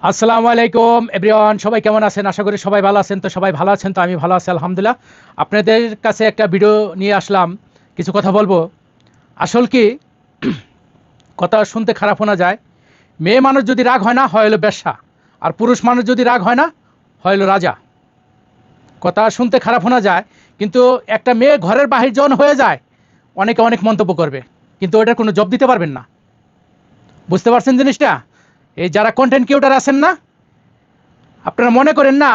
আসসালামু আলাইকুম এভরিওয়ান, সবাই কেমন আছেন? আশা করি সবাই ভালো আছেন। তো সবাই ভালো আছেন, তো আমি ভালো আছি আলহামদুলিল্লাহ। আপনাদের কাছে একটা ভিডিও নিয়ে আসলাম, কিছু কথা বলবো। আসল কি, কথা শুনতে খারাপ শোনা যায়। মেয়ে মানুষ যদি রাগ হয় না, হয় হলো বেশ্যা। আর পুরুষ মানুষ যদি রাগ হয় না, হয় হলো রাজা। কথা শুনতে খারাপ শোনা যায়, কিন্তু একটা মেয়ে ঘরের বাহির যখন হয়ে যায়, অনেকে অনেক মন্তব্য করবে, কিন্তু ওটার কোনো জব দিতে পারবেন না। বুঝতে পারছেন জিনিসটা? এই যারা কন্টেন্ট ক্রিয়েটর আছেন না, আপনারা মনে করেন না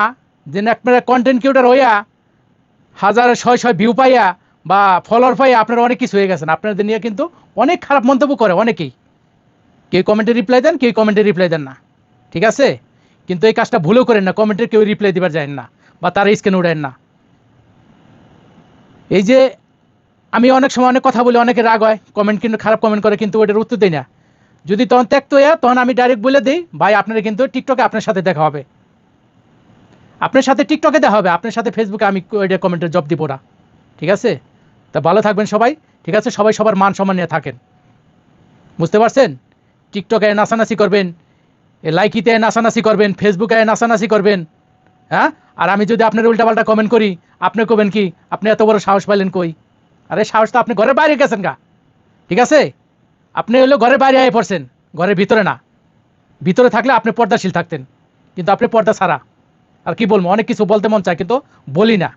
যে আপনারা কন্টেন্ট ক্রিয়েটর হইয়া হাজার শয় শয় ভিউ পাইয়া বা ফলোয়ার পাইয়া আপনারা অনেক কিছু হয়ে গেছেন। আপনাদের নিয়ে কিন্তু অনেক খারাপ মন্তব্য করে অনেকেই। কেউ কমেন্টে রিপ্লাই দেন, কেউ কমেন্টে রিপ্লাই দেন না, ঠিক আছে? কিন্তু এই কাজটা ভুলেও করেন না, কমেন্টের কেউ রিপ্লাই দিবার যায় না বা তারা স্ক্যান উড়েন না। এই যে আমি অনেক সময় অনেক কথা বলি, অনেকে রাগ হয়, কমেন্ট কিন্তু খারাপ কমেন্ট করে, কিন্তু ওটার উত্তর দিই না। যদি তখন ত্যাক্ত হইয়া, তখন আমি ডাইরেক্ট বলে দিই, ভাই আপনারা কিন্তু টিকটকে আপনার সাথে দেখা হবে, আপনার সাথে টিকটকে দেখা হবে, আপনার সাথে ফেসবুকে আমি ওইটা কমেন্টের জব দিব না, ঠিক আছে? তা ভালো থাকবেন সবাই, ঠিক আছে? সবাই সবার মান সম্মান নিয়ে থাকেন, বুঝতে পারছেন? টিকটকে নাচানাচি করবেন, লাইকিতে নাচানাচি করবেন, ফেসবুকে নাচানাচি করবেন, হ্যাঁ? আর আমি যদি আপনার উল্টাপাল্টা কমেন্ট করি, আপনি করবেন কি? আপনি এত বড় সাহস পাইলেন কই? আরে সাহস তো আপনি ঘরের বাইরে গেছেন গা, ঠিক আছে? আপনি হলো ঘরের বাইরে আয়ে পড়ছেন, ঘরের ভিতরে না। ভিতরে থাকলে আপনি পর্দাশীল থাকতেন, কিন্তু আপনি পর্দা ছাড়া। আর কি বলবো, অনেক কিছু বলতে মন চায় কিন্তু বলি না,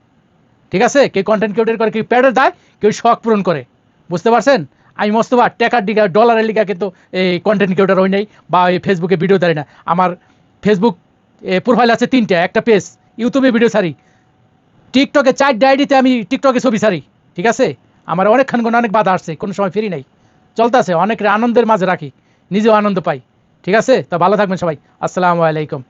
ঠিক আছে? কেউ কন্টেন্ট ক্রিয়েটর করে, কেউ প্যাডের দেয়, কেউ শখ পূরণ করে, বুঝতে পারছেন? আমি মস্তবা টাকার দিঘা ডলারের লিগা কিন্তু এই কন্টেন্ট ক্রিয়েটর হই নাই, বা এই ফেসবুকে ভিডিও দাঁড়ি না। আমার ফেসবুক প্রোফাইল আছে 3টা, একটা পেজ, ইউটিউবে ভিডিও ছাড়ি, টিকটকে 4 আইডিতে আমি টিকটকে ছবি ছাড়ি, ঠিক আছে? আমার অনেকক্ষণ অনেক বাধা আসছে, কোনো সময় ফিরি নাই, চলতেছে, অনেক আনন্দের মাঝে রাখি, নিজেও আনন্দ পাই, ঠিক আছে? তো ভালো থাকবেন সবাই, আসসালামু আলাইকুম।